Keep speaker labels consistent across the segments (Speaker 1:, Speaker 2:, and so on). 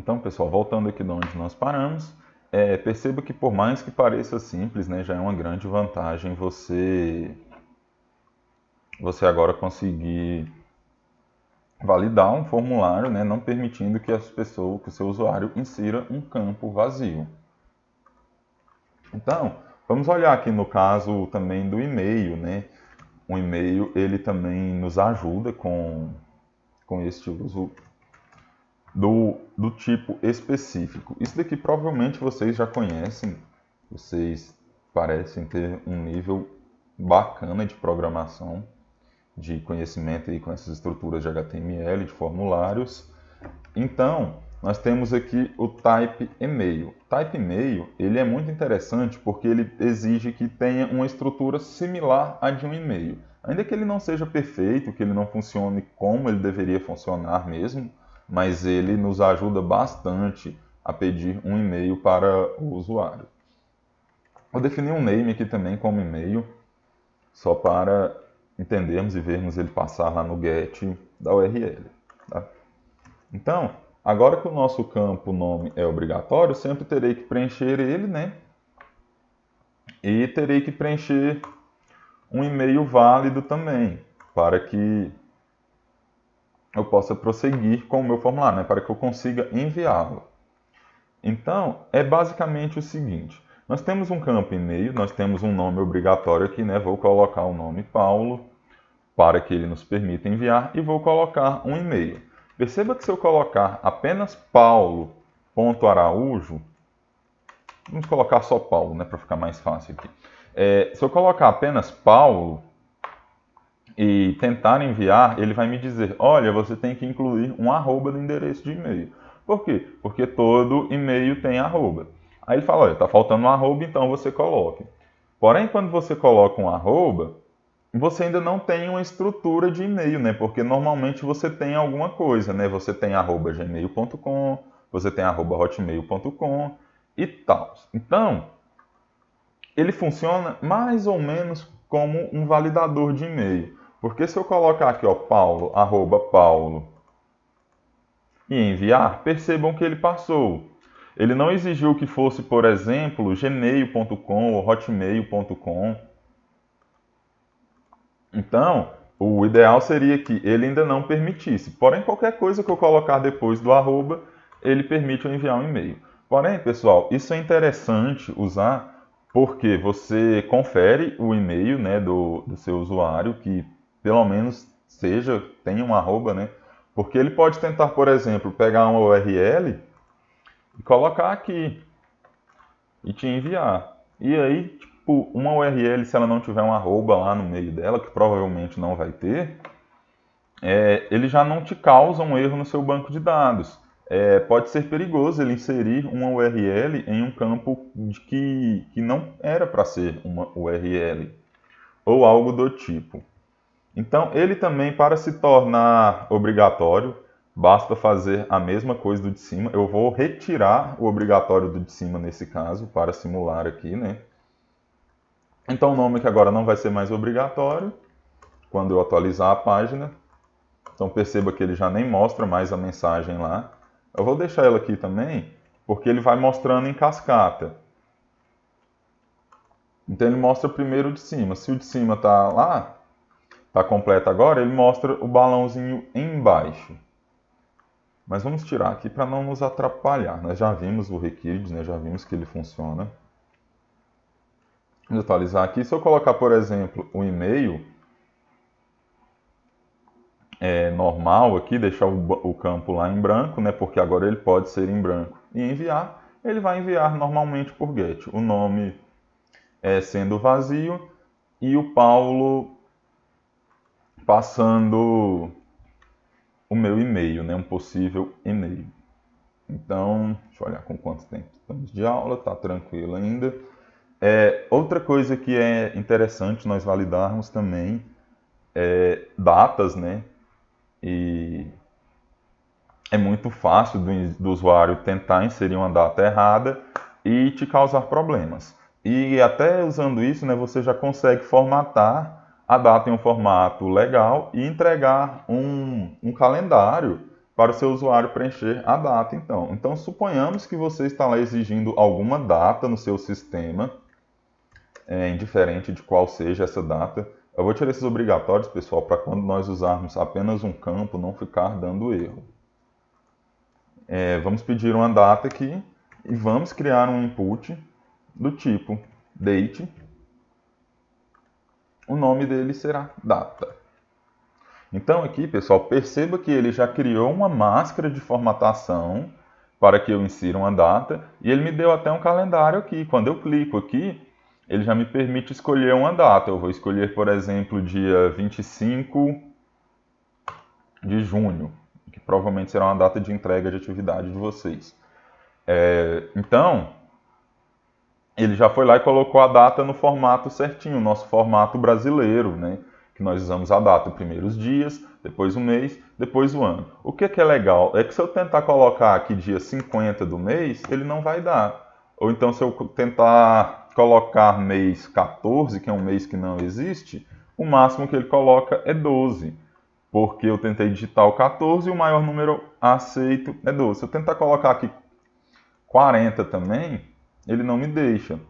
Speaker 1: Então, pessoal, voltando aqui de onde nós paramos, perceba que por mais que pareça simples, né, já é uma grande vantagem você agora conseguir validar um formulário, né, não permitindo que que o seu usuário insira um campo vazio. Então, vamos olhar aqui no caso também do e-mail, né? O e-mail ele também nos ajuda com este uso do tipo específico. Isso daqui provavelmente vocês já conhecem, vocês parecem ter um nível bacana de programação, de conhecimento aí com essas estruturas de HTML, de formulários. Então, nós temos aqui o type email. Type email, ele é muito interessante porque ele exige que tenha uma estrutura similar à de um e-mail. Ainda que ele não seja perfeito, que ele não funcione como ele deveria funcionar mesmo, mas ele nos ajuda bastante a pedir um e-mail para o usuário. Vou definir um name aqui também como e-mail, só para entendermos e vermos ele passar lá no get da URL. Tá? Então, agora que o nosso campo nome é obrigatório, sempre terei que preencher ele, né? E terei que preencher um e-mail válido também, para que eu possa prosseguir com o meu formulário, né? Para que eu consiga enviá-lo. Então, é basicamente o seguinte. Nós temos um campo e-mail, nós temos um nome obrigatório aqui, né? Vou colocar o nome Paulo, para que ele nos permita enviar, e vou colocar um e-mail. Perceba que se eu colocar apenas paulo.araújo, vamos colocar só Paulo, né, para ficar mais fácil aqui. Se eu colocar apenas Paulo e tentar enviar, ele vai me dizer, olha, você tem que incluir um arroba no endereço de e-mail. Por quê? Porque todo e-mail tem arroba. Aí ele fala, olha, está faltando um arroba, então você coloque. Porém, quando você coloca um arroba, você ainda não tem uma estrutura de e-mail, né? Porque normalmente você tem alguma coisa, né? Você tem @gmail.com, você tem @hotmail.com e tal. Então, ele funciona mais ou menos como um validador de e-mail. Porque se eu colocar aqui, ó, paulo, @paulo e enviar, percebam que ele passou. Ele não exigiu que fosse, por exemplo, gmail.com ou hotmail.com. Então, o ideal seria que ele ainda não permitisse. Porém, qualquer coisa que eu colocar depois do arroba, ele permite eu enviar um e-mail. Porém, pessoal, isso é interessante usar porque você confere o e-mail, né, do seu usuário, que pelo menos tenha um arroba, né? Porque ele pode tentar, por exemplo, pegar uma URL e colocar aqui e te enviar. E aí, tipo, uma URL, se ela não tiver um arroba lá no meio dela, que provavelmente não vai ter, ele já não te causa um erro no seu banco de dados. Pode ser perigoso ele inserir uma URL em um campo que não era para ser uma URL, ou algo do tipo. Então, ele também, para se tornar obrigatório, basta fazer a mesma coisa do de cima. Eu vou retirar o obrigatório do de cima nesse caso, para simular aqui, né? Então o nome que agora não vai ser mais obrigatório quando eu atualizar a página. Então perceba que ele já nem mostra mais a mensagem lá. Eu vou deixar ela aqui também, porque ele vai mostrando em cascata. Então ele mostra primeiro o de cima. Se o de cima está lá, está completo agora, ele mostra o balãozinho embaixo. Mas vamos tirar aqui para não nos atrapalhar. Nós já vimos o required, né? Já vimos que ele funciona. Vamos atualizar aqui. Se eu colocar, por exemplo, o e-mail normal aqui, deixar o campo lá em branco, né? Porque agora ele pode ser em branco. E enviar, ele vai enviar normalmente por get. O nome sendo vazio e o Paulo passando o meu e-mail, né? Um possível e-mail. Então, deixa eu olhar com quanto tempo estamos de aula, tá tranquilo ainda. Outra coisa que é interessante nós validarmos também é datas, né? E é muito fácil do usuário tentar inserir uma data errada e te causar problemas. E até usando isso, né, você já consegue formatar a data em um formato legal e entregar um calendário para o seu usuário preencher a data, então. Então, suponhamos que você está lá exigindo alguma data no seu sistema, indiferente de qual seja essa data. Eu vou tirar esses obrigatórios, pessoal, para quando nós usarmos apenas um campo não ficar dando erro. Vamos pedir uma data aqui e vamos criar um input do tipo date. O nome dele será data. Então aqui, pessoal, perceba que ele já criou uma máscara de formatação para que eu insira uma data e ele me deu até um calendário aqui. Quando eu clico aqui, ele já me permite escolher uma data. Eu vou escolher, por exemplo, dia 25 de junho, que provavelmente será uma data de entrega de atividade de vocês. Então, ele já foi lá e colocou a data no formato certinho, nosso formato brasileiro, né? Que nós usamos a data, primeiro os dias, depois o mês, depois o ano. O que é legal é que se eu tentar colocar aqui dia 50 do mês, ele não vai dar. Ou então se eu tentar colocar mês 14, que é um mês que não existe, o máximo que ele coloca é 12. Porque eu tentei digitar o 14 e o maior número aceito é 12. Se eu tentar colocar aqui 40 também, ele não me deixa.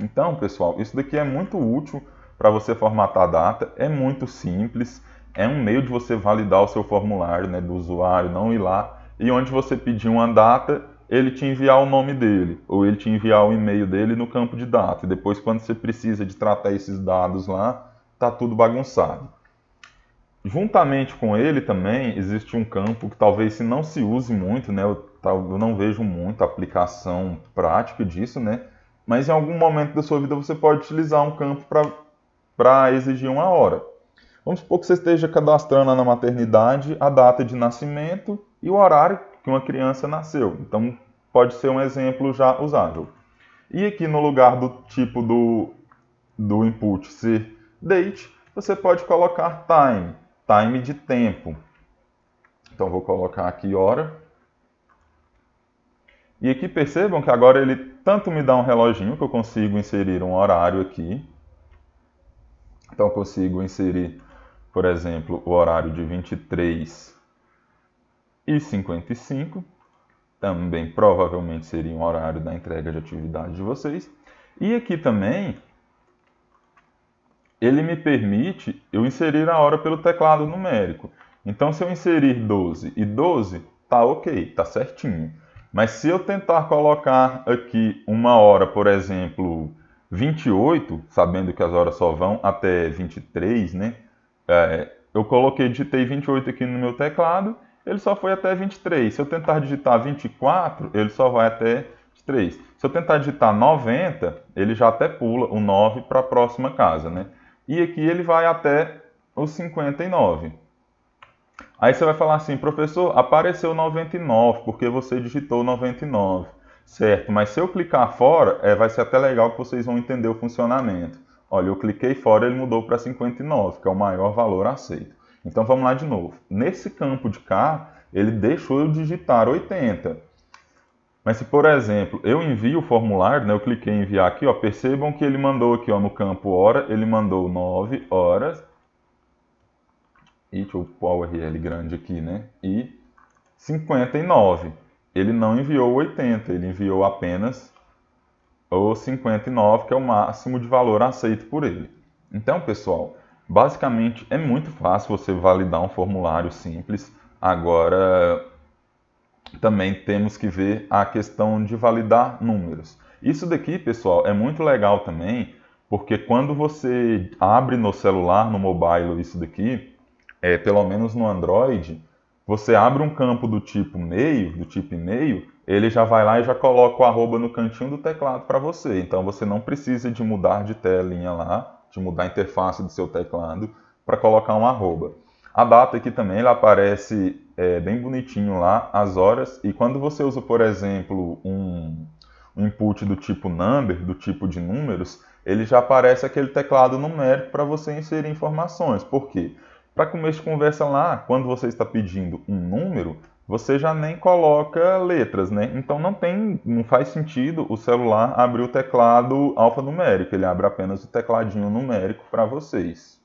Speaker 1: Então, pessoal, isso daqui é muito útil para você formatar a data, é muito simples, é um meio de você validar o seu formulário, né, do usuário, não ir lá e onde você pedir uma data, ele te enviar o nome dele, ou ele te enviar o e-mail dele no campo de data. E depois, quando você precisa de tratar esses dados lá, tá tudo bagunçado. Juntamente com ele também existe um campo que talvez se não se use muito, né, eu não vejo muita aplicação prática disso, né, mas em algum momento da sua vida você pode utilizar um campo para exigir uma hora. Vamos supor que você esteja cadastrando na maternidade a data de nascimento e o horário que uma criança nasceu. Então, pode ser um exemplo já usável. E aqui no lugar do tipo do input ser date, você pode colocar time de tempo. Então, vou colocar aqui hora. E aqui percebam que agora ele tanto me dá um reloginho, que eu consigo inserir um horário aqui. Então, eu consigo inserir, por exemplo, o horário de 23h55. Também provavelmente seria um horário da entrega de atividade de vocês. E aqui também, ele me permite eu inserir a hora pelo teclado numérico. Então, se eu inserir 12 e 12, tá ok, tá certinho. Mas se eu tentar colocar aqui uma hora, por exemplo, 28, sabendo que as horas só vão até 23, né? Eu digitei 28 aqui no meu teclado, ele só foi até 23. Se eu tentar digitar 24, ele só vai até 23. Se eu tentar digitar 90, ele já até pula o 9 para a próxima casa, né? E aqui ele vai até os 59. Aí você vai falar assim, professor, apareceu 99, porque você digitou 99. Certo, mas se eu clicar fora, vai ser até legal que vocês vão entender o funcionamento. Olha, eu cliquei fora, ele mudou para 59, que é o maior valor aceito. Então vamos lá de novo. Nesse campo de cá, ele deixou eu digitar 80. Mas se, por exemplo, eu envio o formulário, né, eu cliquei em enviar aqui, ó, percebam que ele mandou aqui ó, no campo hora, ele mandou 9 horas. E deixa eu pôr o URL grande aqui, né? E 59. Ele não enviou 80, ele enviou apenas o 59, que é o máximo de valor aceito por ele. Então, pessoal, basicamente é muito fácil você validar um formulário simples. Agora, também temos que ver a questão de validar números. Isso daqui, pessoal, é muito legal também, porque quando você abre no celular, no mobile, isso daqui, pelo menos no Android, você abre um campo do tipo e-mail, ele já vai lá e já coloca o arroba no cantinho do teclado para você. Então você não precisa de mudar de telinha lá, de mudar a interface do seu teclado para colocar um arroba. A data aqui também ela aparece bem bonitinho lá, as horas, e quando você usa, por exemplo, um input do tipo number, do tipo de números, ele já aparece aquele teclado numérico para você inserir informações. Por quê? Para começo de conversa lá, quando você está pedindo um número, você já nem coloca letras, né? Então não faz sentido o celular abrir o teclado alfanumérico, ele abre apenas o tecladinho numérico para vocês.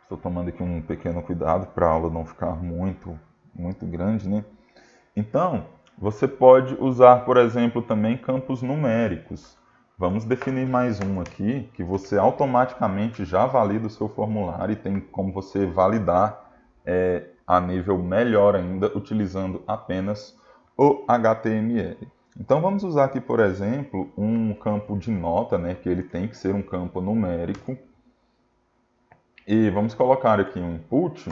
Speaker 1: Estou tomando aqui um pequeno cuidado para a aula não ficar muito grande, né? Então, você pode usar, por exemplo, também campos numéricos. Vamos definir mais um aqui, que você automaticamente já valida o seu formulário e tem como você validar a nível melhor ainda, utilizando apenas o HTML. Então vamos usar aqui, por exemplo, um campo de nota, né, que ele tem que ser um campo numérico. E vamos colocar aqui um input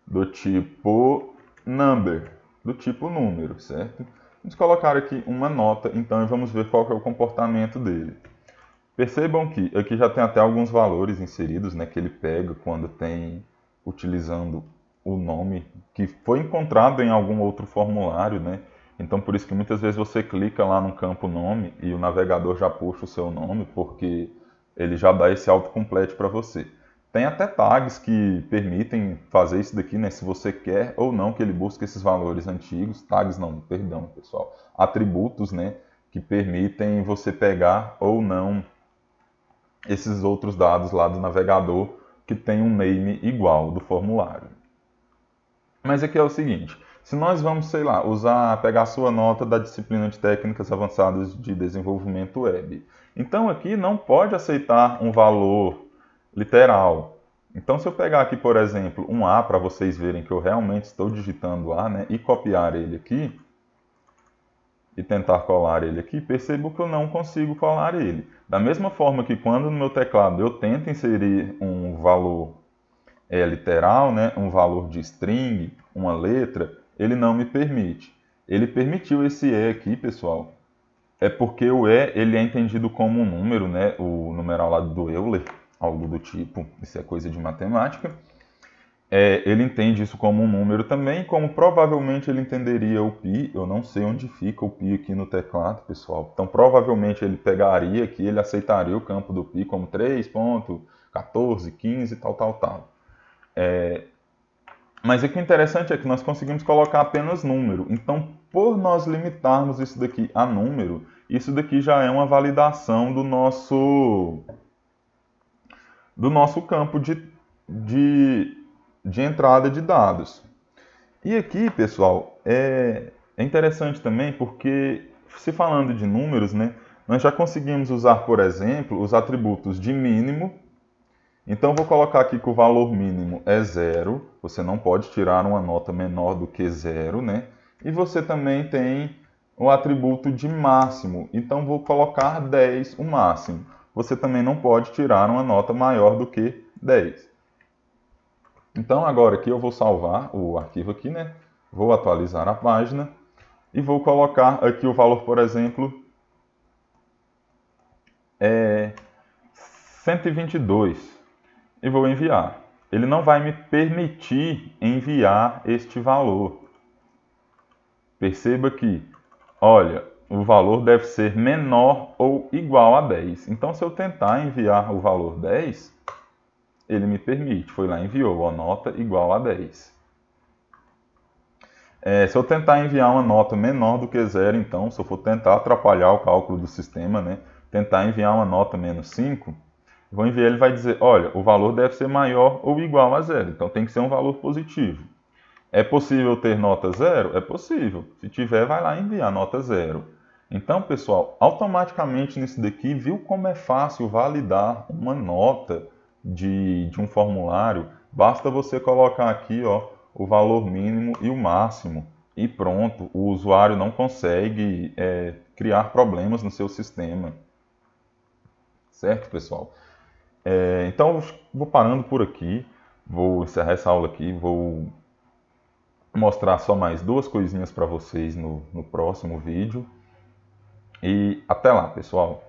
Speaker 1: do tipo number, do tipo número, certo? Vamos colocar aqui uma nota, então, e vamos ver qual que é o comportamento dele. Percebam que aqui já tem até alguns valores inseridos, né, que ele pega quando tem utilizando o nome que foi encontrado em algum outro formulário, né? Então, por isso que muitas vezes você clica lá no campo nome e o navegador já puxa o seu nome, porque ele já dá esse autocomplete para você. Tem até tags que permitem fazer isso daqui, né? Se você quer ou não que ele busque esses valores antigos. Tags não, perdão, pessoal. Atributos, né? Que permitem você pegar ou não esses outros dados lá do navegador que tem um name igual do formulário. Mas aqui é o seguinte, se nós vamos, sei lá, pegar a sua nota da disciplina de técnicas avançadas de desenvolvimento web. Então aqui não pode aceitar um valor literal. Então se eu pegar aqui, por exemplo, um A para vocês verem que eu realmente estou digitando A, né, e copiar ele aqui, e tentar colar ele aqui, percebo que eu não consigo colar ele. Da mesma forma que quando no meu teclado eu tento inserir um valor literal, né, um valor de string, uma letra, ele não me permite. Ele permitiu esse E aqui, pessoal. É porque o E ele é entendido como um número, né, o numeral lá do Euler, algo do tipo, isso é coisa de matemática. Ele entende isso como um número também, como provavelmente ele entenderia o π. Eu não sei onde fica o π aqui no teclado, pessoal. Então, provavelmente ele pegaria aqui, ele aceitaria o campo do π como 3.14, 15, tal. Mas aqui o interessante é que nós conseguimos colocar apenas número. Então, por nós limitarmos isso daqui a número, isso daqui já é uma validação do nosso campo de entrada de dados. E aqui, pessoal, é interessante também porque, se falando de números, né, nós já conseguimos usar, por exemplo, os atributos de mínimo. Então, vou colocar aqui que o valor mínimo é 0. Você não pode tirar uma nota menor do que 0, né? E você também tem o atributo de máximo. Então, vou colocar 10, o máximo. Você também não pode tirar uma nota maior do que 10. Então, agora aqui eu vou salvar o arquivo aqui, né? Vou atualizar a página e vou colocar aqui o valor, por exemplo, 122. E vou enviar. Ele não vai me permitir enviar este valor. Perceba que, olha, o valor deve ser menor ou igual a 10. Então, se eu tentar enviar o valor 10, ele me permite. Foi lá e enviou a nota igual a 10. Se eu tentar enviar uma nota menor do que 0, então, se eu for tentar atrapalhar o cálculo do sistema, né, tentar enviar uma nota menos 5, vou enviar, ele vai dizer, olha, o valor deve ser maior ou igual a 0, então tem que ser um valor positivo. É possível ter nota 0? É possível. Se tiver, vai lá enviar nota 0. Então, pessoal, automaticamente nisso daqui, viu como é fácil validar uma nota de um formulário? Basta você colocar aqui, ó, o valor mínimo e o máximo e pronto. O usuário não consegue criar problemas no seu sistema. Certo, pessoal? Então, vou parando por aqui, vou encerrar essa aula aqui, vou mostrar só mais duas coisinhas para vocês no próximo vídeo. E até lá, pessoal!